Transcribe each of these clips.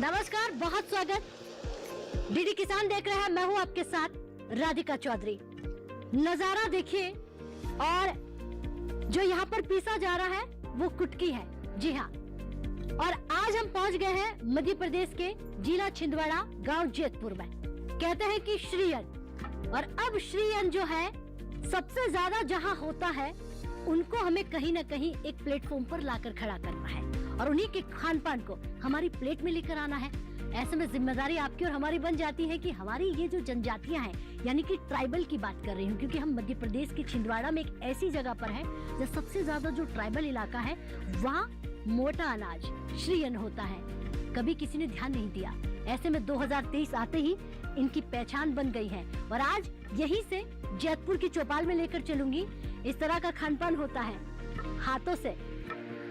नमस्कार, बहुत स्वागत। डीडी किसान देख रहे हैं, मैं हूं आपके साथ राधिका चौधरी। नजारा देखिए, और जो यहाँ पर पीसा जा रहा है वो कुटकी है। जी हाँ, और आज हम पहुंच गए हैं मध्य प्रदेश के जिला छिंदवाड़ा, गांव जेतपुर में। कहते हैं कि श्रीयन, और अब श्रीयन जो है सबसे ज्यादा जहाँ होता है उनको हमें कहीं न कहीं एक प्लेटफॉर्म पर लाकर खड़ा करना है और उन्हीं के खान पान को हमारी प्लेट में लेकर आना है। ऐसे में जिम्मेदारी आपकी और हमारी बन जाती है कि हमारी ये जो जनजातियां हैं, यानी कि ट्राइबल की बात कर रही हूँ, क्योंकि हम मध्य प्रदेश के छिंदवाड़ा में एक ऐसी जगह पर है जहाँ सबसे ज्यादा जो ट्राइबल इलाका है वहाँ मोटा अनाज श्रीयन होता है। कभी किसी ने ध्यान नहीं दिया। ऐसे में 2023 आते ही इनकी पहचान बन गई है और आज यहीं से जैतपुर की चौपाल में लेकर चलूंगी। इस तरह का खान पान होता है। हाथों से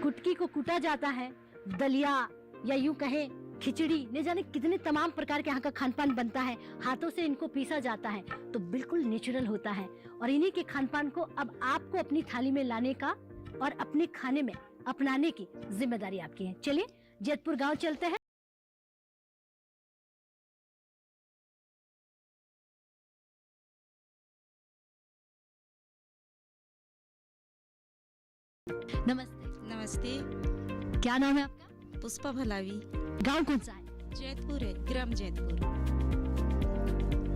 कुटकी को कूटा जाता है, दलिया या यूं कहें खिचड़ी, न जाने कितने तमाम प्रकार के यहाँ का खान पान बनता है। हाथों से इनको पीसा जाता है तो बिल्कुल नेचुरल होता है। और इन्हीं के खान पान को अब आपको अपनी थाली में लाने का और अपने खाने में अपनाने की जिम्मेदारी आपकी है। चलिए जैतपुर गाँव चलते हैं। नमस्ते। नमस्ते। क्या नाम है आपका? पुष्पा भलावी। गांव कौन सा है? जैतपुर है, ग्राम जैतपुर।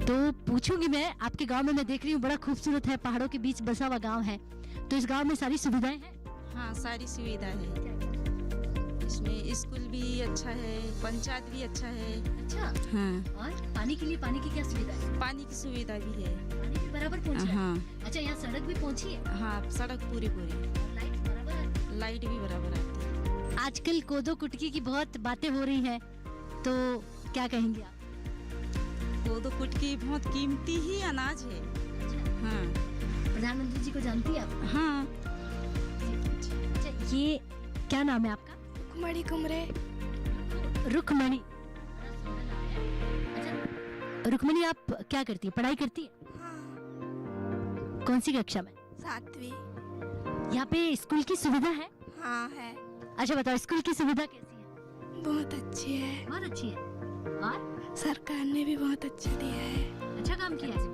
तो पूछूंगी मैं, आपके गांव में मैं देख रही हूँ बड़ा खूबसूरत है, पहाड़ों के बीच बसा हुआ गांव है, तो इस गांव में सारी सुविधाएं हैं? हाँ, सारी सुविधा है। इसमें स्कूल भी अच्छा है, पंचायत भी अच्छा है। अच्छा। हाँ। और पानी के लिए, पानी की क्या सुविधा है? पानी की सुविधा भी है। पानी भी बराबर पहुंचा है? हाँ। अच्छा, यहाँ सड़क भी पहुंची है? हाँ, सड़क पूरी। लाइट बराबर है? लाइट भी बराबर आती है। आजकल कोदो कुटकी की बहुत बातें हो रही हैं, तो क्या कहेंगे आप? कोदो कुटकी बहुत कीमती ही अनाज है। हाँ। प्रधानमंत्री जी को जानती है आप? हाँ। अच्छा, ये क्या नाम है आपका? रुक्मणी कुमरे। रुक्मणी। अच्छा, रुक्मणी आप क्या करती है, पढ़ाई करती है? हाँ। कौन सी कक्षा में? 7वीं। यहाँ पे स्कूल की सुविधा है? हाँ है। अच्छा बताओ, स्कूल की सुविधा कैसी है? बहुत अच्छी है। बहुत अच्छी है। और सरकार ने भी बहुत अच्छा दिया है। अच्छा काम किया है।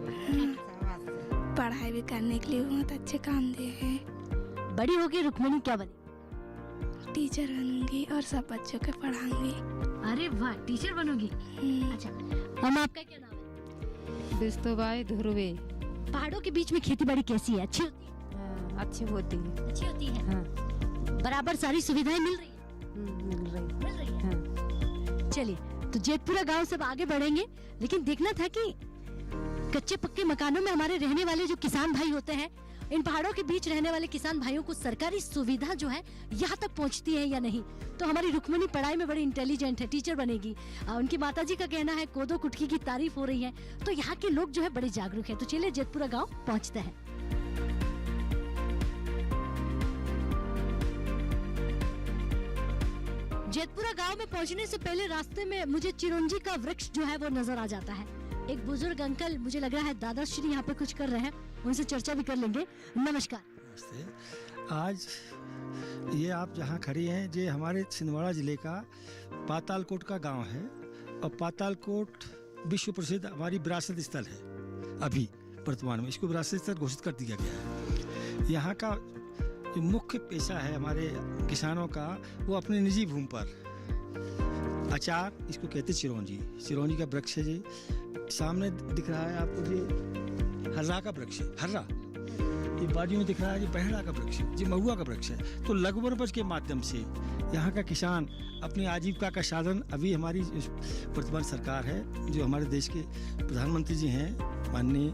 पढ़ाई भी करने के लिए बहुत अच्छे काम दिए हैं। बड़ी होगी रुक्मणी क्या बनी? टीचर बनूंगी और सब बच्चों को पढ़ाऊंगी। अरे वाह, टीचर बनोगी। अच्छा, हम आपका क्या नाम है? बिस्तुबाई ध्रुवे। पहाड़ों के बीच में खेती बाड़ी कैसी है? अच्छी होती है? अच्छी होती है। अच्छी होती है। हाँ। बराबर सारी सुविधाएं मिल रही है? मिल रही है। हाँ। चलिए, तो जेतपुरा गांव से आगे बढ़ेंगे, लेकिन देखना था कि कच्चे पक्के मकानों में हमारे रहने वाले जो किसान भाई होते हैं, इन पहाड़ों के बीच रहने वाले किसान भाइयों को सरकारी सुविधा जो है यहाँ तक पहुँचती है या नहीं। तो हमारी रुक्मणी पढ़ाई में बड़ी इंटेलिजेंट है, टीचर बनेगी। उनकी माताजी का कहना है कोदो कुटकी की तारीफ हो रही है, तो यहाँ के लोग जो है बड़े जागरूक है। तो चलिए जेतपुरा गाँव पहुँचते हैं। जेतपुरा गांव में पहुंचने से पहले रास्ते में मुझे चिरौंजी का वृक्ष जो है वो नजर आ जाता है। एक बुजुर्ग अंकल, मुझे लग रहा है दादाश्री यहाँ पे कुछ कर रहे हैं, उनसे चर्चा भी कर लेंगे। नमस्कार। नमस्ते। आज ये आप जहाँ खड़ी हैं, ये हमारे छिंदवाड़ा जिले का पातालकोट का गांव है और पातालकोट विश्व प्रसिद्ध हमारी विरासत स्थल है। अभी वर्तमान में इसको विरासत स्थल घोषित कर दिया गया है। यहाँ का जो मुख्य पेशा है हमारे किसानों का, वो अपने निजी भूमि पर अचार, इसको कहते हैं चिरौंजी का वृक्ष है। जी सामने दिख रहा है आपको, ये हर्रा का वृक्ष है। हर्रा ये बाजू में दिख रहा है, ये बहरा का वृक्ष है, ये महुआ का वृक्ष है। तो लघु वनोपज के माध्यम से यहाँ का किसान अपनी आजीविका का साधन, अभी हमारी वर्तमान सरकार है, जो हमारे देश के प्रधानमंत्री जी हैं माननीय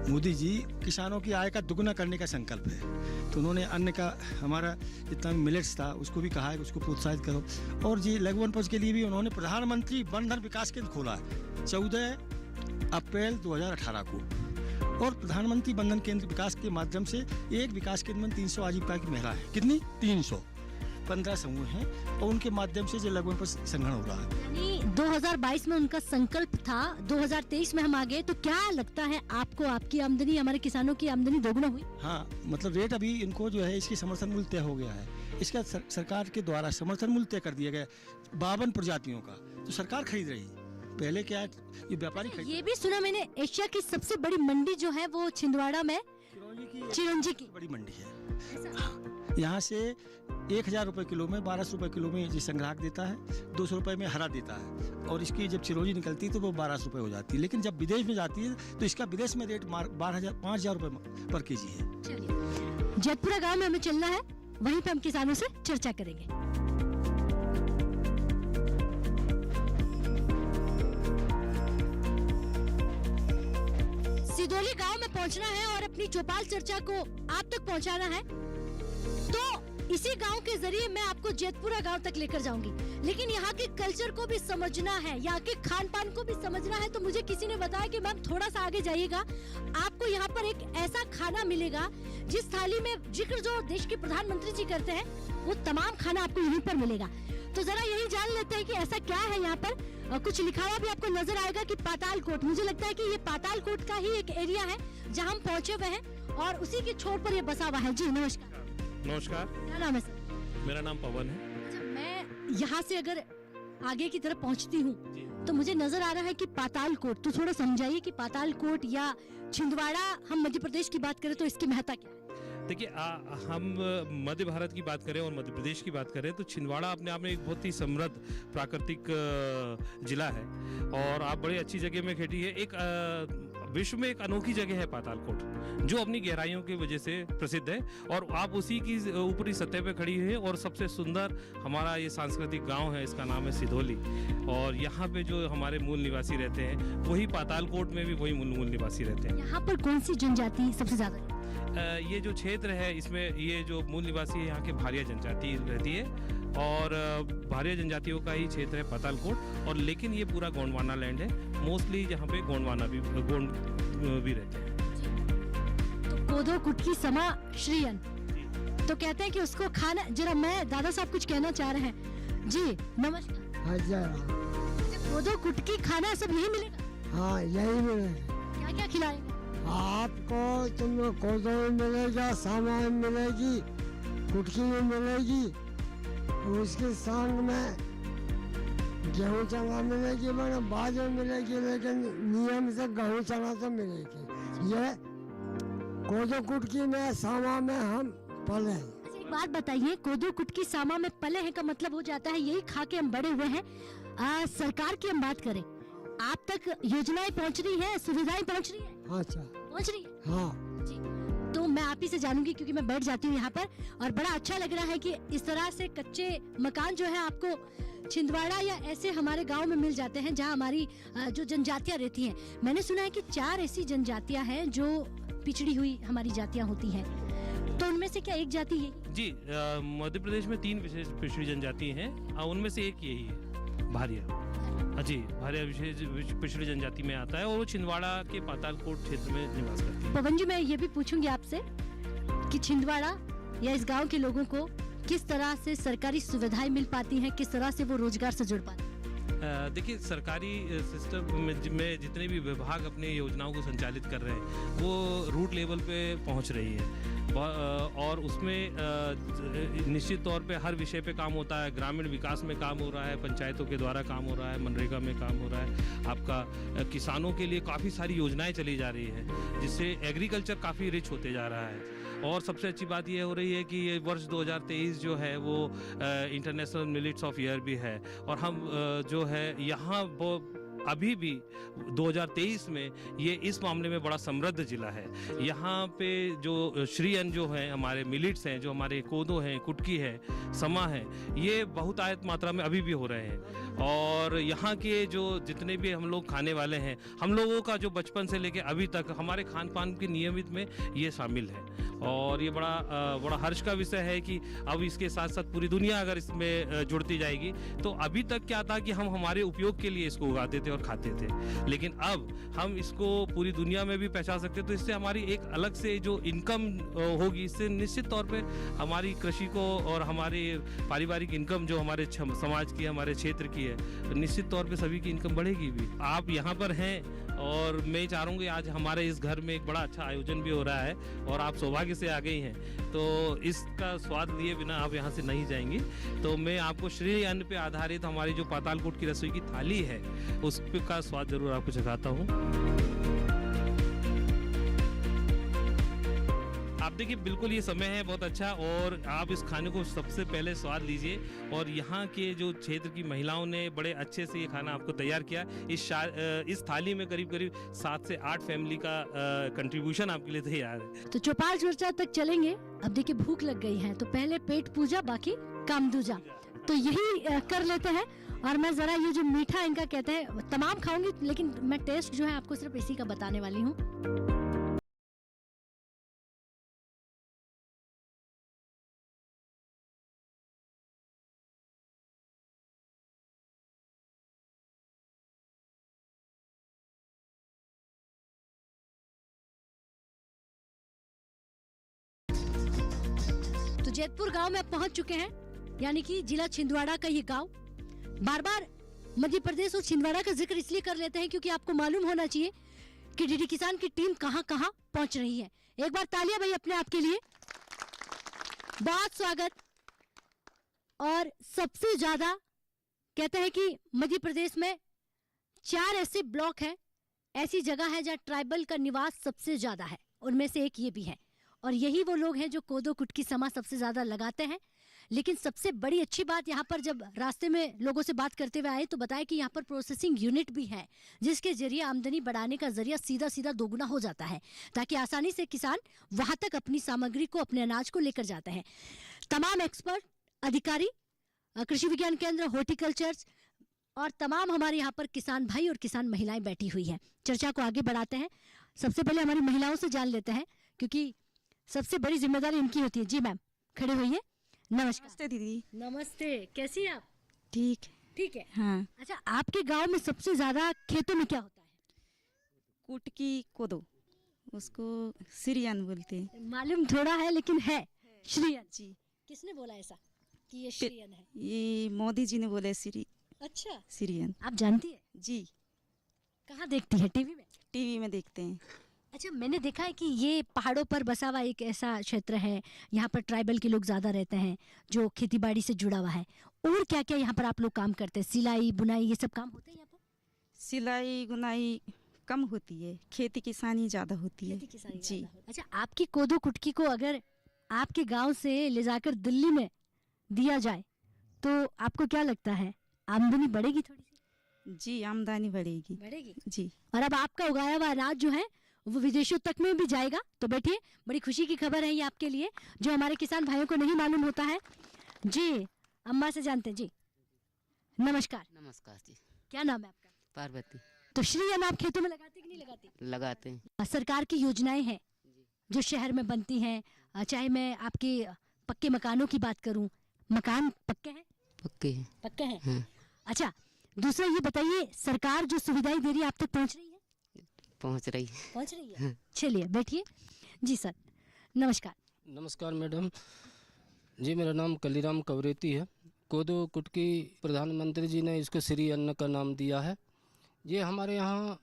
मोदी जी, किसानों की आय का दुगुना करने का संकल्प है। तो उन्होंने अन्न का, हमारा जितना मिलेट्स था उसको भी कहा है कि उसको प्रोत्साहित करो। और ये लघु वनोपज के लिए भी उन्होंने प्रधानमंत्री वन धन विकास केंद्र खोला है 14 अप्रैल 2018 को। और प्रधानमंत्री वन धन केंद्र विकास के माध्यम से एक विकास केंद्र में 300 आजीविका की महिला है। कितनी? 315 समूह हैं और उनके माध्यम से जो लघु वनोपज संग्रहण हो रहा है। यानी 2022 में उनका संकल्प था, 2023 में हम आ गए। तो क्या लगता है आपको, आपकी आमदनी, हमारे किसानों की आमदनी दोगुना हुई? हाँ, मतलब रेट अभी इनको जो है इसकी समर्थन मूल्य तय हो गया है। इसका सरकार के द्वारा समर्थन मूल्य तय कर दिया गया 52 प्रजातियों का, तो सरकार खरीद रही है। पहले क्या है, ये व्यापारी खरीद। ये भी सुना मैंने, एशिया की सबसे बड़ी मंडी जो है वो छिंदवाड़ा में चिरंजी की बड़ी मंडी है। यहाँ से 1000 रुपये किलो में, 1200 रुपये किलो में ये संग्राहक देता है, 200 रुपये में हरा देता है, और इसकी जब चिरौंजी निकलती है तो वो 1200 रुपये हो जाती है। लेकिन जब विदेश में जाती है तो इसका विदेश में रेट 5000 रुपये पर केजी है। जेतपुरा गांव में हमें चलना है, वहीं पे हम किसानों से चर्चा करेंगे। सिदोली गांव में पहुंचना है और अपनी चौपाल चर्चा को आप तक पहुंचाना है, तो इसी गांव के जरिए मैं आपको जेतपुरा गांव तक लेकर जाऊंगी। लेकिन यहाँ के कल्चर को भी समझना है, यहाँ के खान पान को भी समझना है। तो मुझे किसी ने बताया कि मैम थोड़ा सा आगे जाइएगा, आपको यहाँ पर एक ऐसा खाना मिलेगा जिस थाली में जिक्र जो देश के प्रधानमंत्री जी करते हैं, वो तमाम खाना आपको यहीं पर मिलेगा। तो जरा यही जान लेते हैं कि ऐसा क्या है यहाँ पर। कुछ लिखा हुआ भी आपको नजर आएगा कि पातालकोट, मुझे लगता है कि ये पातालकोट का ही एक एरिया है जहाँ हम पहुँचे हुए हैं और उसी के छोर पर ये बसा हुआ है। जी नमस्कार। नमस्कार, क्या नाम है सर? मेरा नाम पवन है। अच्छा, मैं यहाँ से अगर आगे की तरफ पहुँचती हूँ तो मुझे नजर आ रहा है कि पातालकोट, तो थोड़ा समझाइए कि पातालकोट या छिंदवाड़ा, हम मध्य प्रदेश की बात करें तो इसकी महत्ता क्या है? देखिए, हम मध्य भारत की बात करें और मध्य प्रदेश की बात करें तो छिंदवाड़ा अपने आप में एक बहुत ही समृद्ध प्राकृतिक जिला है और आप बड़ी अच्छी जगह में खड़ी है। एक विश्व में एक अनोखी जगह है पातालकोट, जो अपनी गहराइयों की वजह से प्रसिद्ध है और आप उसी की ऊपरी सतह पे खड़ी है। और सबसे सुंदर हमारा ये सांस्कृतिक गांव है, इसका नाम है सिदोली, और यहाँ पे जो हमारे मूल निवासी रहते हैं वही पातालकोट में भी वही मूल निवासी रहते हैं। यहाँ पर कौन सी जनजाति सबसे ज्यादा है? ये जो क्षेत्र है इसमें ये जो मूल निवासी है यहाँ के भारिया जनजाति रहती है और भारिया जनजातियों का ही क्षेत्र है पातालकोट। और लेकिन ये पूरा गोंडवाना लैंड है, मोस्टली जहाँ पे गोंडवाना भी गोंड भी रहते हैं। तो कोदो कुटकी समा श्रीयन, तो कहते हैं कि उसको खाना, जरा मैं दादा साहब कुछ कहना चाह रहे हैं। जी नमस्कार। कोदो कुटकी खाना सब यही मिलेगा? हाँ, यही मिलेगा। क्या क्या खिलाएंगे आपको? तुमको कोदो मिलेगा, सामान मिलेगी, कुटकी में मिलेगी, उसके संग में गेहूं चना मिलेगी, मैंने बाजरा मिलेगी, लेकिन नियम से गेहूं चना तो मिलेगी। ये कोदो कुटकी में सामा में हम पले हैं। अच्छा, एक बात बताइए, कोदो कुटकी सामा में पले हैं का मतलब हो जाता है यही खा के हम बड़े हुए हैं। सरकार की हम बात करें, आप तक योजनाएं पहुंच रही है, सुविधाएं पहुंच रही है? अच्छा, पहुंच रही है। हाँ जी, तो मैं आप ही से जानूंगी क्योंकि मैं बैठ जाती हूँ यहाँ पर और बड़ा अच्छा लग रहा है कि इस तरह से कच्चे मकान जो है आपको छिंदवाड़ा या ऐसे हमारे गांव में मिल जाते हैं जहाँ हमारी जो जनजातियाँ रहती हैं। मैंने सुना है कि 4 ऐसी जनजातियाँ हैं जो पिछड़ी हुई हमारी जातियाँ होती हैं, तो उनमें से क्या एक जाति ये? जी, मध्य प्रदेश में 3 विशेष पिछड़ी जनजाति हैं, उनमें से एक यही है, भारिया। जी, भारिया विशेष पिछड़ी जनजाति में आता है और वो छिंदवाड़ा के पातालकोट क्षेत्र में निवास करती है। पवन जी, मैं ये भी पूछूंगी आपसे कि छिंदवाड़ा या इस गांव के लोगों को किस तरह से सरकारी सुविधाएं मिल पाती हैं, किस तरह से वो रोजगार से जुड़ पाते हैं? देखिए, सरकारी सिस्टम में जितने भी विभाग अपने योजनाओं को संचालित कर रहे हैं वो रूट लेवल पे पहुंच रही है और उसमें निश्चित तौर पे हर विषय पे काम होता है। ग्रामीण विकास में काम हो रहा है, पंचायतों के द्वारा काम हो रहा है, मनरेगा में काम हो रहा है, आपका किसानों के लिए काफ़ी सारी योजनाएं चली जा रही है जिससे एग्रीकल्चर काफ़ी रिच होते जा रहा है। और सबसे अच्छी बात ये हो रही है कि ये वर्ष 2023 जो है वो इंटरनेशनल मिलेट्स ऑफ ईयर भी है और हम जो है यहाँ वो अभी भी 2023 में ये इस मामले में बड़ा समृद्ध जिला है। यहाँ पे जो श्रीअन्न जो है, हमारे मिलिट्स हैं, जो हमारे कोदो हैं, कुटकी है, समा है, ये बहुत आयत मात्रा में अभी भी हो रहे हैं। और यहाँ के जो जितने भी हम लोग खाने वाले हैं, हम लोगों का जो बचपन से लेके अभी तक हमारे खान पान के नियमित में ये शामिल है। और ये बड़ा हर्ष का विषय है कि अब इसके साथ साथ पूरी दुनिया अगर इसमें जुड़ती जाएगी। तो अभी तक क्या था कि हम हमारे उपयोग के लिए इसको उगाते थे और खाते थे, लेकिन अब हम इसको पूरी दुनिया में भी पहचान सकते हैं। तो इससे हमारी एक अलग से जो इनकम होगी, इससे निश्चित तौर पे हमारी कृषि को और हमारी पारिवारिक इनकम जो हमारे समाज की, हमारे क्षेत्र की है, निश्चित तौर पे सभी की इनकम बढ़ेगी भी। आप यहाँ पर हैं और मैं चाह रहा हूँ कि आज हमारे इस घर में एक बड़ा अच्छा आयोजन भी हो रहा है और आप सौभाग्य से आ गई हैं, तो इसका स्वाद लिए बिना आप यहाँ से नहीं जाएंगी। तो मैं आपको श्री अन्न पे आधारित हमारी जो पातालकोट की रसोई की थाली है उस का स्वाद जरूर आपको चखाता हूँ। आप देखिए, बिल्कुल ये समय है बहुत अच्छा, और आप इस खाने को सबसे पहले स्वाद लीजिए। और यहाँ के जो क्षेत्र की महिलाओं ने बड़े अच्छे से ये खाना आपको तैयार किया। इस थाली में करीब करीब 7 से 8 फैमिली का कंट्रीब्यूशन आपके लिए तैयार है। तो चौपाल चर्चा तक चलेंगे। अब देखिए भूख लग गई है, तो पहले पेट पूजा, बाकी काम दूजा, तो यही कर लेते हैं। और मैं जरा ये जो मीठा इनका कहते हैं तमाम खाऊंगी, लेकिन मैं टेस्ट जो है आपको सिर्फ इसी का बताने वाली हूँ। तो जैतपुर गांव में अब पहुंच चुके हैं, यानी कि जिला छिंदवाड़ा का ये गांव। बार बार मध्य प्रदेश और छिंदवाड़ा का जिक्र इसलिए कर लेते हैं क्योंकि आपको मालूम होना चाहिए कि डीडी किसान की टीम कहां कहां पहुंच रही है। एक बार तालियां भाई अपने आप के लिए, बहुत स्वागत। और सबसे ज्यादा कहते हैं कि मध्य प्रदेश में 4 ऐसे ब्लॉक हैं, ऐसी जगह है जहाँ ट्राइबल का निवास सबसे ज्यादा है, उनमें से एक ये भी है। और यही वो लोग हैं जो कोदो कुटकी समा सबसे ज्यादा लगाते हैं। लेकिन सबसे बड़ी अच्छी बात, यहाँ पर जब रास्ते में लोगों से बात करते हुए आए तो बताया कि यहाँ पर प्रोसेसिंग यूनिट भी है, जिसके जरिए आमदनी बढ़ाने का जरिया सीधा सीधा दोगुना हो जाता है, ताकि आसानी से किसान वहां तक अपनी सामग्री को, अपने अनाज को लेकर जाते हैं। तमाम एक्सपर्ट अधिकारी, कृषि विज्ञान केंद्र, हॉर्टिकल्चर और तमाम हमारे यहाँ पर किसान भाई और किसान महिलाएं बैठी हुई हैं। चर्चा को आगे बढ़ाते हैं। सबसे पहले हमारी महिलाओं से जान लेते हैं, क्योंकि सबसे बड़ी जिम्मेदारी उनकी होती है। जी मैम, खड़े होइए। नमस्कार। नमस्ते दीदी। नमस्ते, कैसी हैं आप? ठीक। ठीक है। हाँ, अच्छा, आपके गांव में सबसे ज्यादा खेतों में क्या होता है? कुटकी कोदो, उसको सिरियन बोलते हैं। मालूम थोड़ा है, लेकिन है श्रीयन। जी। किसने बोला ऐसा कि ये श्रीयन है? ये मोदी जी ने बोले अच्छा, सिरियन। आप जानती है? जी, कहाँ देखती है? टीवी में? टीवी में देखते हैं। अच्छा, मैंने देखा है कि ये पहाड़ों पर बसा हुआ एक ऐसा क्षेत्र है, यहाँ पर ट्राइबल के लोग ज्यादा रहते हैं, जो खेतीबाड़ी से जुड़ा हुआ है। और क्या क्या यहाँ पर आप लोग काम करते हैं? सिलाई, बुनाई, ये सब काम होते हैं यहाँ पर? सिलाई बुनाई कम होती है, खेती किसानी ज़्यादा होती है। खेती किसानी जी। ज्यादा होती है। अच्छा, आपकी कोदो कुटकी को अगर आपके गांव से ले जाकर दिल्ली में दिया जाए तो आपको क्या लगता है, आमदनी बढ़ेगी? थोड़ी सी जी, आमदनी बढ़ेगी। बढ़ेगी। जी। और अब आपका उगाया हुआ अनाज जो है वो विदेशों तक में भी जाएगा। तो बैठिए, बड़ी खुशी की खबर है ये आपके लिए, जो हमारे किसान भाइयों को नहीं मालूम होता है। जी, अम्मा से जानते हैं। जी नमस्कार। नमस्कार जी। क्या नाम है आपका? पार्वती। तो श्रीयन आप खेतों में लगाते कि नहीं लगाते? लगाते हैं। सरकार की योजनाएं हैं जो शहर में बनती हैं, चाहे मैं आपके पक्के मकानों की बात करूं, मकान पक्के हैं? पक्के हैं। पक्के हैं। हाँ। अच्छा, दूसरा ये बताइए, सरकार जो सुविधाएं दे रही है आप तक पहुंच रही है? पहुंच रही है। पहुंच रही है। चलिए बैठिए। जी सर, नमस्कार। नमस्कार मैडम जी, मेरा नाम कलीराम कवरेती है। कोदो कुटकी प्रधानमंत्री जी ने इसको श्री अन्न का नाम दिया है। ये हमारे यहाँ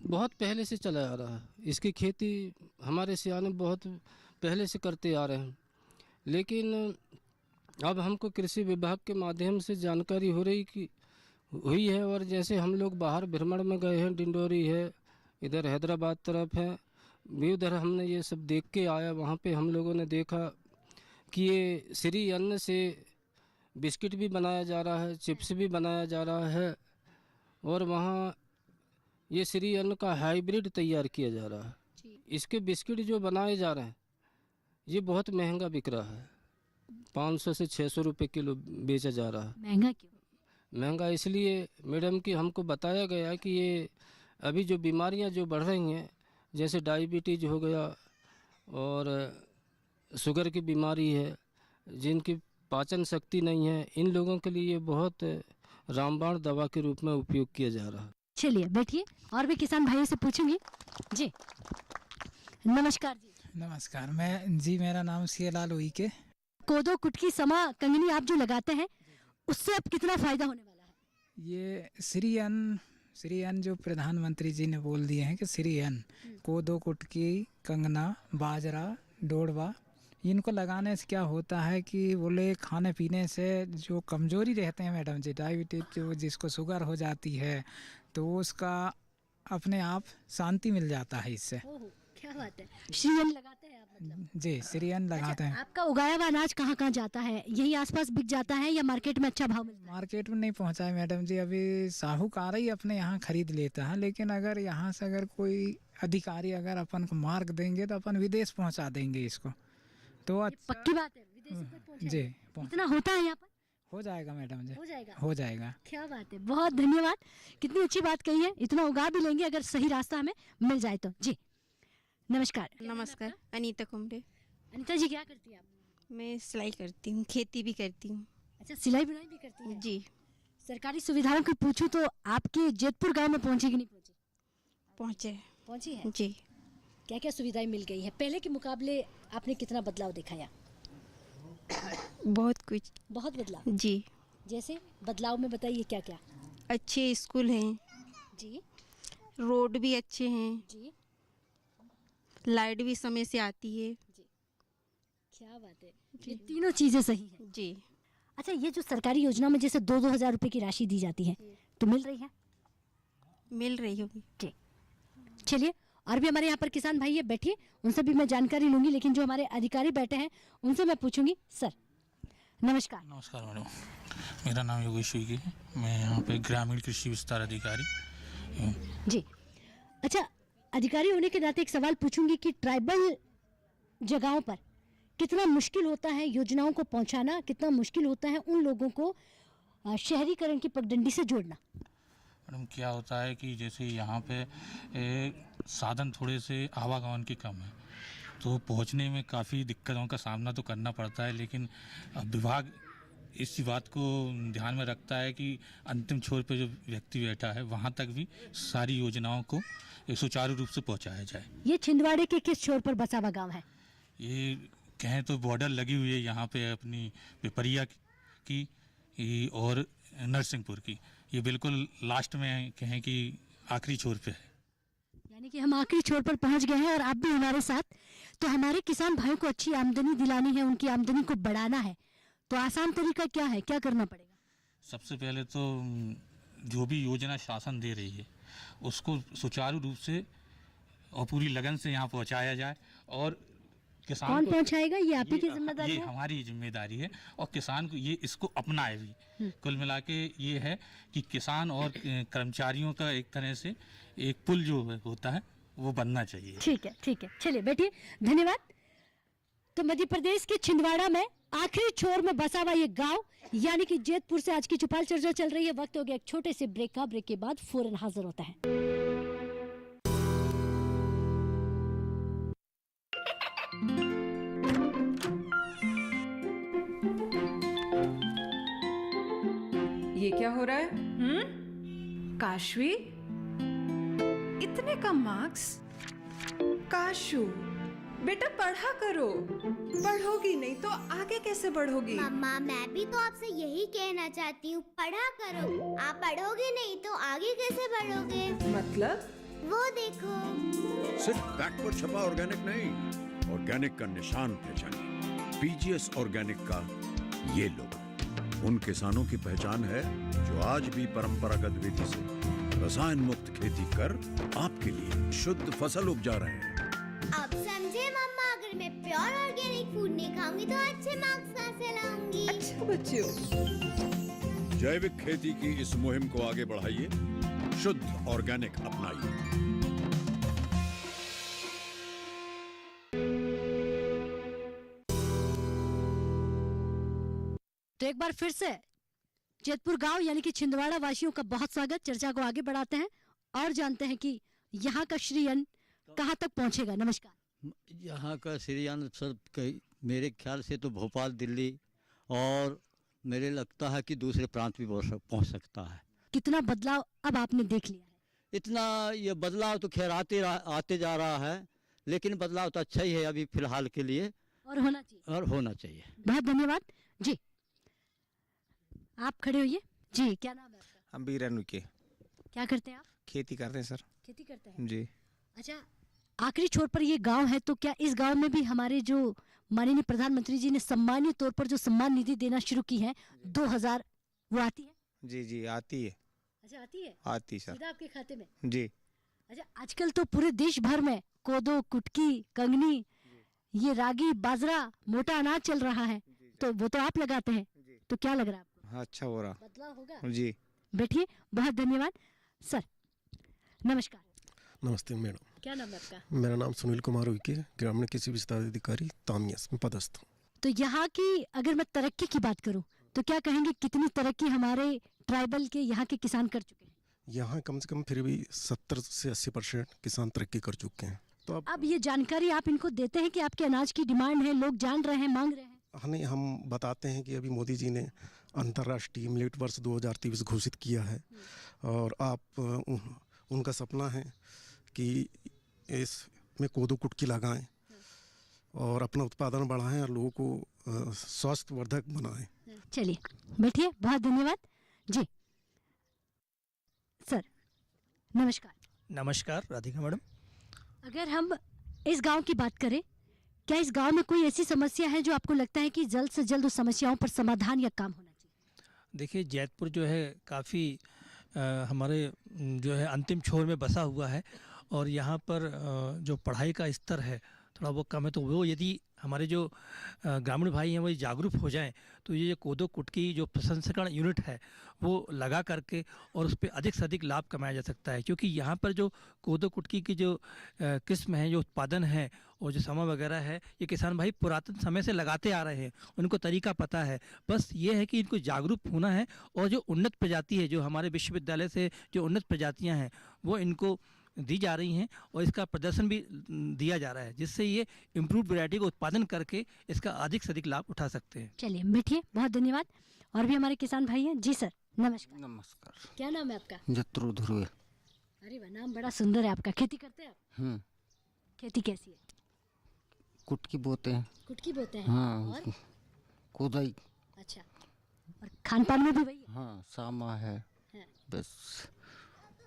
बहुत पहले से चला आ रहा है। इसकी खेती हमारे सियाने बहुत पहले से करते आ रहे हैं, लेकिन अब हमको कृषि विभाग के माध्यम से जानकारी हुई है। और जैसे हम लोग बाहर भ्रमण में गए हैं, डिंडोरी है, इधर हैदराबाद तरफ है भी, उधर हमने ये सब देख के आया। वहाँ पे हम लोगों ने देखा कि ये श्री अन्न से बिस्किट भी बनाया जा रहा है, चिप्स भी बनाया जा रहा है, और वहाँ ये श्री अन्न का हाइब्रिड तैयार किया जा रहा है। इसके बिस्किट जो बनाए जा रहे हैं ये बहुत महंगा बिक रहा है, 500 से 600 रुपये किलो बेचा जा रहा है। महंगा क्यों? महंगा इसलिए मैडम कि हमको बताया गया कि ये अभी जो बीमारियां जो बढ़ रही हैं, जैसे डायबिटीज हो गया और शुगर की बीमारी है, जिनकी पाचन शक्ति नहीं है, इन लोगों के लिए बहुत रामबाण दवा के रूप में उपयोग किया जा रहा है। चलिए बैठिए और भी किसान भाइयों से पूछूंगी। जी नमस्कार जी। नमस्कार। मेरा नाम सियालाल उइके। कोदो कुटकी समा कंगनी आप जो लगाते हैं उससे अब कितना फायदा होने वाला है? ये श्री अन्न जो प्रधानमंत्री जी ने बोल दिए हैं कि श्री अन्न, कोदो कुटकी, कंगना, बाजरा, डोडवा, इनको लगाने से क्या होता है कि बोले खाने पीने से जो कमजोरी रहते हैं मैडम जी, डायबिटीज जो जिसको शुगर हो जाती है तो उसका अपने आप शांति मिल जाता है इससे। ओहो, क्या बात है। श्री अन्न लगाते हैं आप मतलब? जी श्री अन्न लगाते हैं। आपका उगाया हुआ अनाज कहाँ कहाँ जाता है? यही आसपास बिक जाता है या मार्केट में अच्छा भाव मिलता है? मार्केट में नहीं पहुंचा है मैडम जी, अभी साहूकार ही अपने यहाँ खरीद लेता है, लेकिन अगर यहाँ से अगर कोई अधिकारी अगर अपन को मार्ग देंगे तो अपन विदेश पहुंचा देंगे इसको। तो पक्की बात है, विदेशों तक पहुंचाएंगे। जी इतना होता है यहाँ पर? हो जाएगा मैडम जी, हो जाएगा। हो जाएगा। क्या बात है, बहुत धन्यवाद। कितनी अच्छी बात कही है। इतना उगा भी लेंगे अगर सही रास्ता हमें मिल जाए तो। जी नमस्कार। नमस्कार, अनीता कुमरे। अनीता जी क्या करती हैं आप? मैं सिलाई करती हूँ, खेती भी करती हूँ। अच्छा, सिलाई बुनाई भी करती हैं? जी। सरकारी सुविधाओं की पूछूं तो आपके जेतपुर गांव में पहुंची कि नहीं पहुंची? पहुंची है जी। क्या क्या सुविधाएं मिल गई है? पहले के मुकाबले आपने कितना बदलाव दिखाया? बहुत कुछ। बहुत बदलाव? जी। जैसे बदलाव में बताइए क्या क्या? अच्छे स्कूल हैं जी। रोड भी अच्छे हैं जी। लाइट भी समय से आती है जी। क्या बात है, ये तीनों चीजें सही है जी। अच्छा, ये जो सरकारी योजना में जैसे 2-2 हज़ार रुपए की राशि दी जाती है तो मिल रही है? मिल रही होगी। जी। चलिए और भी हमारे यहाँ पर किसान भाई है, बैठिए, उनसे भी मैं जानकारी लूंगी, लेकिन जो हमारे अधिकारी बैठे हैं उनसे मैं पूछूंगी। सर नमस्कार। नमस्कार मैडम, मेरा नाम योगेश उइके है, मैं यहाँ पे ग्रामीण कृषि विस्तार अधिकारी हूँ। जी। अच्छा, अधिकारी होने के नाते एक सवाल पूछूंगी कि ट्राइबल जगहों पर कितना मुश्किल होता है योजनाओं को पहुंचाना, कितना मुश्किल होता है उन लोगों को शहरीकरण की पगडंडी से जोड़ना? मैडम क्या होता है कि जैसे यहाँ पे साधन थोड़े से आवागमन की कम है, तो पहुँचने में काफ़ी दिक्कतों का सामना तो करना पड़ता है, लेकिन विभाग इस बात को ध्यान में रखता है कि अंतिम छोर पे जो व्यक्ति बैठा है वहाँ तक भी सारी योजनाओं को सुचारू रूप से पहुँचाया जाए। ये छिंदवाड़े के किस छोर पर बसा हुआ गाँव है? ये कहें तो बॉर्डर लगी हुई है यहाँ पे अपनी पिपरिया की और नरसिंहपुर की, ये बिल्कुल लास्ट में कहें कि आखिरी छोर पे है। यानी कि हम आखिरी छोर पर पहुंच गए हैं और आप भी हमारे साथ। तो हमारे किसान भाइयों को अच्छी आमदनी दिलानी है, उनकी आमदनी को बढ़ाना है, तो आसान तरीका क्या है, क्या करना पड़ेगा? सबसे पहले तो जो भी योजना शासन दे रही है उसको सुचारू रूप से और पूरी लगन से यहाँ पहुँचाया जाए। और किसान कौन पहुँचाएगा, ये आप ही की जिम्मेदारी ये है? हमारी जिम्मेदारी है और किसान को ये इसको अपनाए भी। कुल मिला के ये है कि किसान और कर्मचारियों का एक तरह से एक पुल जो होता है वो बनना चाहिए। ठीक है, ठीक है, चलिए बैठिए, धन्यवाद। तो मध्य प्रदेश के छिंदवाड़ा में आखिरी छोर में बसा हुआ ये गांव यानी कि जेतपुर से आज की चुपाल चर्चा चल रही है। वक्त हो गया एक छोटे से ब्रेक का, ब्रेक के बाद फौरन हाजिर होता है। ये क्या हो रहा है? काशवी, इतने कम मार्क्स? काशू बेटा पढ़ा करो, पढ़ोगी नहीं तो आगे कैसे बढ़ोगी? मम्मा मैं भी तो आपसे यही कहना चाहती हूँ, पढ़ा करो। आप पढ़ोगे नहीं तो आगे कैसे बढ़ोगे? मतलब? वो देखो, सिर्फ बैक पर छपा ऑर्गेनिक नहीं, ऑर्गेनिक का निशान पहचानिए। पीजीएस ऑर्गेनिक का ये लोगो उन किसानों की पहचान है जो आज भी परंपरागत विधि से रसायन मुक्त खेती कर आपके लिए शुद्ध फसल उपजा रहे हैं। अब समझे मम्मा, अगर मैं प्योर ऑर्गेनिक फूड नहीं खाऊंगी तो अच्छे मार्क्स कहाँ से लाऊंगी? अच्छा बच्चों, जैविक खेती की इस मुहिम को आगे बढ़ाइए, शुद्ध ऑर्गेनिक अपनाइए। तो एक बार फिर से जेतपुर गांव यानी कि छिंदवाड़ा वासियों का बहुत स्वागत। चर्चा को आगे बढ़ाते हैं और जानते हैं कि यहाँ का श्री अन्न कहाँ तक पहुँचेगा। नमस्कार। यहाँ का श्री अन्न सर मेरे ख्याल से तो भोपाल, दिल्ली और मेरे लगता है कि दूसरे प्रांत भी पहुंच सकता है। कितना बदलाव अब आपने देख लिया है? इतना ये बदलाव तो खैर आते जा रहा है, लेकिन बदलाव तो अच्छा ही है अभी फिलहाल के लिए, और होना चाहिए। बहुत धन्यवाद जी। आप खड़े होइए जी। क्या नाम है आपका? हम बीरन के। क्या करते हैं आप? खेती करते हैं सर। खेती करते हैं जी। अच्छा, आखिरी छोर पर ये गांव है, तो क्या इस गांव में भी हमारे जो माननीय प्रधानमंत्री जी ने सम्मानीय तौर पर जो सम्मान निधि देना शुरू की है 2000, वो आती है? जी आती है। अच्छा, आती है? आती सर। सीधा आपके खाते में? जी। अच्छा, आजकल तो पूरे देश भर में कोदो, कुटकी, कंगनी, ये रागी, बाजरा, मोटा अनाज चल रहा है, तो वो तो आप लगाते हैं, तो क्या लग रहा है आपको? हाँ, अच्छा हो रहा। बदलाव होगा जी। बैठिए। बहुत धन्यवाद सर। नमस्कार। नमस्ते मैडम। क्या नाम है आपका? मेरा नाम सुनील कुमार उइके, ग्रामीण कृषि विस्तार अधिकारी तामियास में पदस्थ हूँ। तो यहाँ की अगर मैं तरक्की की बात करूँ तो क्या कहेंगे, कितनी तरक्की हमारे ट्राइबल के यहाँ के किसान कर चुके हैं? यहाँ कम से कम फिर भी 70 से 80% किसान तरक्की कर चुके हैं। तो अब ये जानकारी आप इनको देते हैं कि आपके अनाज की डिमांड है, लोग जान रहे हैं, मांग रहे हैं? नहीं, हम बताते हैं कि अभी मोदी जी ने अंतर्राष्ट्रीय मिलेट वर्ष 2023 घोषित किया है, और उनका सपना है कि इसमें कोदो कुटकी लगाएं और अपना उत्पादन बढ़ाएं और लोगों को स्वास्थ्यवर्धक बनाएं। चलिए बैठिए। बहुत धन्यवाद जी। सर नमस्कार। नमस्कार राधिका मैडम। अगर हम इस गांव की बात करें, क्या इस गांव में कोई ऐसी समस्या है जो आपको लगता है कि जल्द से जल्द उस समस्याओं पर समाधान या काम होना चाहिए? देखिए, जैतपुर जो है काफ़ी हमारे जो है अंतिम छोर में बसा हुआ है, और यहाँ पर जो पढ़ाई का स्तर है थोड़ा वो कम है, तो वो यदि हमारे जो ग्रामीण भाई हैं वो जागरूक हो जाएं तो ये कोदो कुटकी जो प्रसंस्करण यूनिट है वो लगा करके और उस पर अधिक से अधिक लाभ कमाया जा सकता है। क्योंकि यहाँ पर जो कोदो कुटकी की जो किस्म है, जो उत्पादन है और जो समय वगैरह है, ये किसान भाई पुरातन समय से लगाते आ रहे हैं, उनको तरीका पता है। बस ये है कि इनको जागरूक होना है, और जो उन्नत प्रजाति है, जो हमारे विश्वविद्यालय से जो उन्नत प्रजातियाँ हैं वो इनको दी जा रही हैं, और इसका प्रदर्शन भी दिया जा रहा है, जिससे ये इम्प्रूव वैरायटी का उत्पादन करके इसका अधिक से अधिक लाभ उठा सकते हैं। चलिए बैठिए। बहुत धन्यवाद। और भी हमारे किसान भाई हैं जी। सर नमस्कार। नमस्कार। क्या नाम है आपका? जत्रू ध्रुव। अरे वाह, नाम बड़ा सुंदर है आपका। खेती करते हैं आप? खेती कैसी है? कुटकी बोते हैं। कुटकी बोते हैं? हाँ, और कोदाई। अच्छा, और खान पान में भी वही है? हाँ, सामा है। बस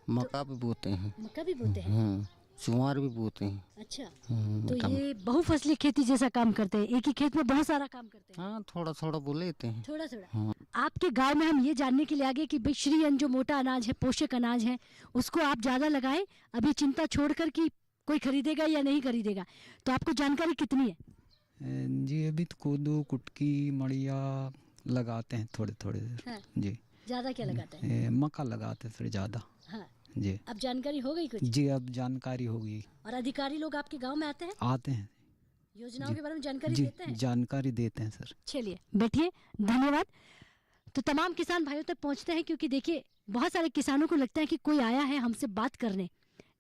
मक्का भी बोते हैं। मक्का भी बोते हैं? ज्वार भी बोते हैं। अच्छा, तो ये बहुफसली खेती जैसा काम करते हैं, एक ही खेत में बहुत सारा काम करते हैं? हाँ, थोड़ा थोड़ा बो लेते हैं। थोड़ा थोड़ा। आपके गांव में हम ये जानने के लिए आगे कि भाई श्री अन्न जो मोटा अनाज है, पोषक अनाज है, उसको आप ज़्यादा लगाएं, अभी चिंता छोड़कर कि कोई खरीदेगा या नहीं खरीदेगा, तो आपको जानकारी कितनी है? जी अभी तो कोदो कुटकी मड़िया लगाते हैं थोड़े थोड़े। हाँ। जी। ज़्यादा क्या लगाते हैं? मक्का लगाते हैं थोड़े ज़्यादा। हाँ जी। अब जानकारी हो गई कुछ? जी अब जानकारी हो गई। और अधिकारी लोग आपके गांव में आते हैं? आते हैं। योजनाओं के बारे में जानकारी जी देते हैं? जानकारी देते हैं सर। चलिए बैठिए। धन्यवाद। तो तमाम किसान भाइयों तक पहुंचते हैं, क्योंकि देखिए बहुत सारे किसानों को लगता है कि कोई आया है हमसे बात करने,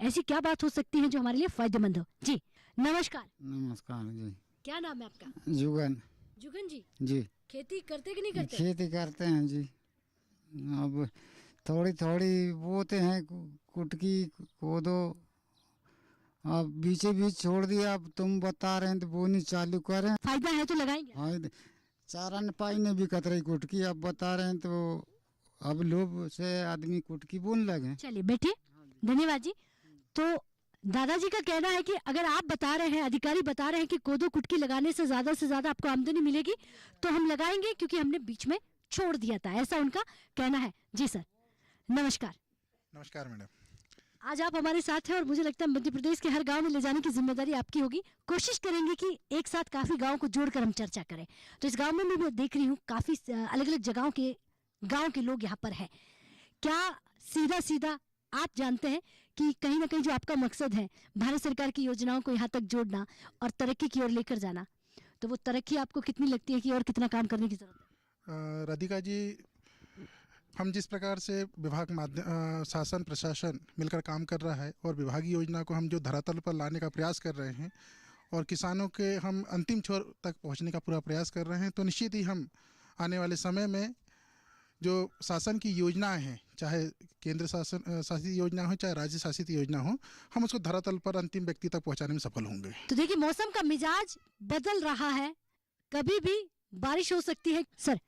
ऐसी क्या बात हो सकती है जो हमारे लिए फायदेमंद हो। जी नमस्कार। नमस्कार जी। क्या नाम है आपका? जुगन। जुगन जी। जी। खेती करते कि नहीं करते? खेती करते हैं जी। अब थोड़ी थोड़ी बोते हैं कुटकी कोदो, अब बीचे बीच छोड़ दिया। अब तुम बता रहे हैं तो बोनी चालू करें। फायदा है तो लगाएंगे। हाँ, चारा न पाई ने भी कतरई कुटकी, अब बता रहे हैं तो अब लोग से आदमी कुटकी बोन लगे। चलिए बैठिए। धन्यवाद जी। तो दादाजी का कहना है कि अगर आप बता रहे हैं, अधिकारी बता रहे हैं कि कोदो कुटकी लगाने से ज़्यादा आपको आमदनी मिलेगी, तो हम लगाएंगे, क्योंकि हमने बीच में छोड़ दिया था, ऐसा उनका कहना है। जी सर नमस्कार। नमस्कार मैडम। आज आप हमारे साथ हैं और मुझे लगता है मध्य प्रदेश के हर गांव में ले जाने की जिम्मेदारी आपकी होगी। कोशिश करेंगे कि एक साथ काफ़ी गाँव को जोड़कर हम चर्चा करें। तो इस गाँव में मैं देख रही हूँ काफ़ी अलग अलग जगहों के गाँव के लोग यहाँ पर हैं। क्या सीधा आप जानते हैं कि कहीं ना कहीं जो आपका मकसद है भारत सरकार की योजनाओं को यहाँ तक जोड़ना और तरक्की की ओर लेकर जाना, तो वो तरक्की आपको कितनी लगती है कि और कितना काम करने की जरूरत है? राधिका जी, हम जिस प्रकार से विभाग शासन प्रशासन मिलकर काम कर रहा है और विभागीय योजना को हम जो धरातल पर लाने का प्रयास कर रहे हैं और किसानों के हम अंतिम छोर तक पहुंचने का पूरा प्रयास कर रहे हैं, तो निश्चित ही हम आने वाले समय में जो शासन की योजनाएं हैं, चाहे केंद्र शासित योजना हो चाहे राज्य शासित योजना हो, हम उसको धरातल पर अंतिम व्यक्ति तक पहुंचाने में सफल होंगे। तो देखिए मौसम का मिजाज बदल रहा है, कभी भी बारिश हो सकती है। सर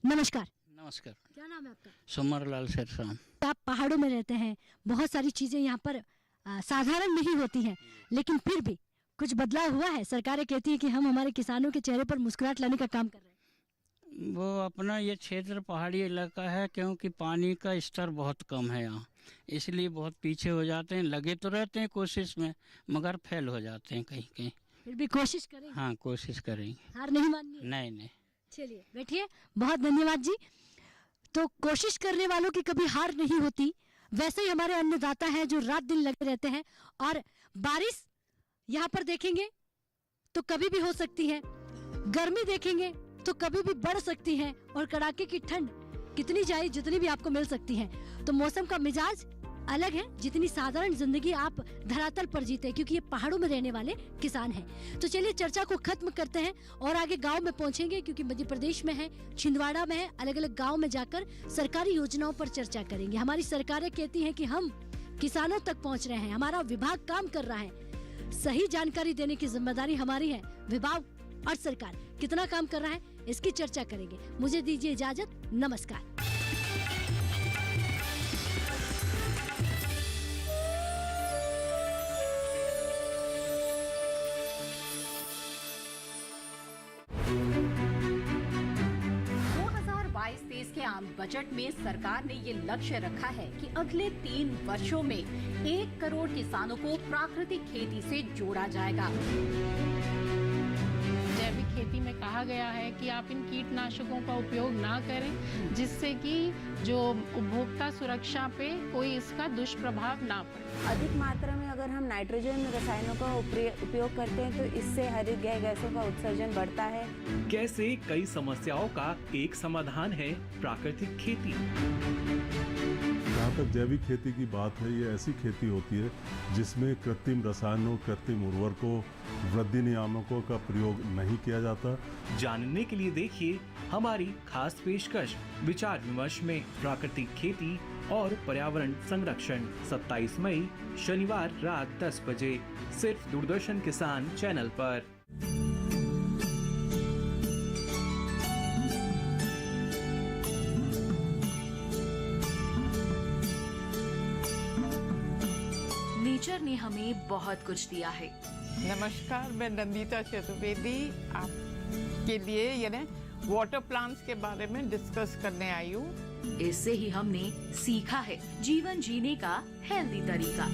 नमस्कार। नमस्कार। क्या नाम है आपका? सुमरलाल शेरशान। आप पहाड़ों में रहते हैं, बहुत सारी चीजें यहाँ पर साधारण नहीं होती हैं, लेकिन फिर भी कुछ बदलाव हुआ है? सरकारें कहती है कि हम हमारे किसानों के चेहरे पर मुस्कुराहट लाने का काम कर रहे हैं। वो अपना ये क्षेत्र पहाड़ी इलाका है, क्योंकि पानी का स्तर बहुत कम है यहाँ, इसलिए बहुत पीछे हो जाते हैं। लगे तो रहते हैं कोशिश में, मगर फेल हो जाते हैं कहीं कहीं। फिर भी कोशिश करेंगे। हाँ कोशिश करेंगे, हार नहीं माननी। नहीं नहीं। चलिए बैठिए, बहुत धन्यवाद जी। तो कोशिश करने वालों की कभी हार नहीं होती। वैसे ही हमारे अन्नदाता हैं जो रात दिन लगे रहते हैं, और बारिश यहाँ पर देखेंगे तो कभी भी हो सकती है, गर्मी देखेंगे तो कभी भी बढ़ सकती है, और कड़ाके की ठंड कितनी चाहिए जितनी भी आपको मिल सकती है। तो मौसम का मिजाज अलग है, जितनी साधारण जिंदगी आप धरातल पर जीते, क्योंकि ये पहाड़ों में रहने वाले किसान हैं। तो चलिए चर्चा को खत्म करते हैं और आगे गांव में पहुंचेंगे, क्योंकि मध्य प्रदेश में है, छिंदवाड़ा में है। अलग अलग गांव में जाकर सरकारी योजनाओं पर चर्चा करेंगे। हमारी सरकारें कहती हैं कि हम किसानों तक पहुँच रहे हैं, हमारा विभाग काम कर रहा है। सही जानकारी देने की जिम्मेदारी हमारी है। विभाग और सरकार कितना काम कर रहा है, इसकी चर्चा करेंगे। मुझे दीजिए इजाजत, नमस्कार। के आम बजट में सरकार ने ये लक्ष्य रखा है कि अगले 3 वर्षों में 1 करोड़ किसानों को प्राकृतिक खेती से जोड़ा जाएगा। जैविक खेती में कहा गया है कि आप इन कीटनाशकों का उपयोग ना करें, जिससे कि जो उपभोक्ता सुरक्षा पे कोई इसका दुष्प्रभाव ना पड़े। अधिक मात्रा में अगर हम नाइट्रोजन रसायनों का उपयोग करते हैं तो इससे हरित गैसों का उत्सर्जन बढ़ता है। कैसे कई समस्याओं का एक समाधान है प्राकृतिक खेती। जहाँ तक जैविक खेती की बात है, ये ऐसी खेती होती है जिसमें कृत्रिम रसायनों, कृत्रिम उर्वरकों, वृद्धि नियामकों का प्रयोग नहीं किया जाता। जानने के लिए देखिए हमारी खास पेशकश विचार विमर्श में प्राकृतिक खेती और पर्यावरण संरक्षण, 27 मई शनिवार रात 10 बजे सिर्फ दूरदर्शन किसान चैनल पर। नेचर ने हमें बहुत कुछ दिया है। नमस्कार, मैं नंदिता चतुर्वेदी आपके लिए यानी वाटर प्लांट्स के बारे में डिस्कस करने आई हूँ। इससे ही हमने सीखा है जीवन जीने का हेल्दी तरीका।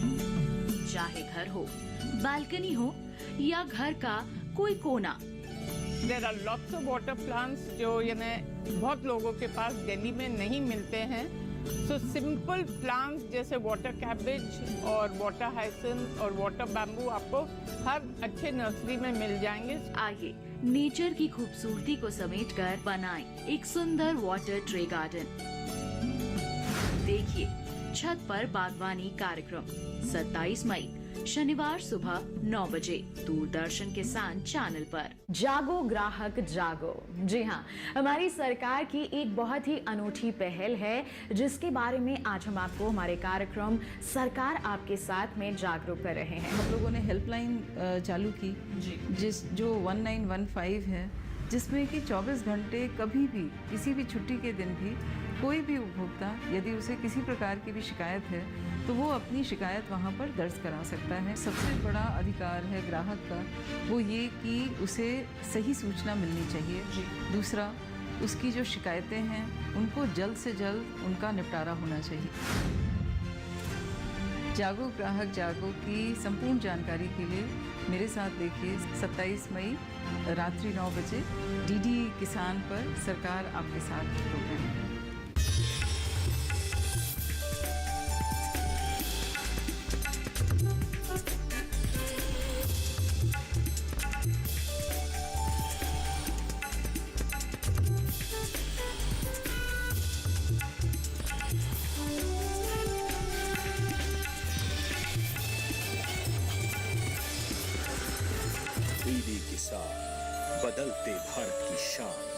चाहे घर हो, बालकनी हो या घर का कोई कोना। There are lots of water plants जो यानी बहुत लोगों के पास दिल्ली में नहीं मिलते हैं। So सिंपल प्लांट्स जैसे वाटर कैबेज और वाटर हाइसिंथ और वाटर बैम्बू आपको हर अच्छे नर्सरी में मिल जाएंगे। आइए नेचर की खूबसूरती को समेटकर बनाएं एक सुंदर वाटर ट्रे गार्डन। देखिए छत पर बागवानी कार्यक्रम 27 मई शनिवार सुबह 9 बजे दूरदर्शन किसान चैनल पर। जागो ग्राहक जागो। जी हाँ, हमारी सरकार की एक बहुत ही अनूठी पहल है, जिसके बारे में आज हम आपको हमारे कार्यक्रम सरकार आपके साथ में जागरूक कर रहे हैं। हम लोगों ने हेल्पलाइन चालू की जो 1915 है, जिसमें कि 24 घंटे कभी भी किसी भी छुट्टी के दिन भी कोई भी उपभोक्ता यदि उसे किसी प्रकार की भी शिकायत है तो वो अपनी शिकायत वहाँ पर दर्ज करा सकता है। सबसे बड़ा अधिकार है ग्राहक का वो ये कि उसे सही सूचना मिलनी चाहिए। दूसरा, उसकी जो शिकायतें हैं उनको जल्द से जल्द उनका निपटारा होना चाहिए। जागो ग्राहक जागो की संपूर्ण जानकारी के लिए मेरे साथ देखिए 27 मई रात्रि 9 बजे डीडी किसान पर सरकार आपके साथ प्रोग्राम है। डीडी किसान, बदलते भारत की शान।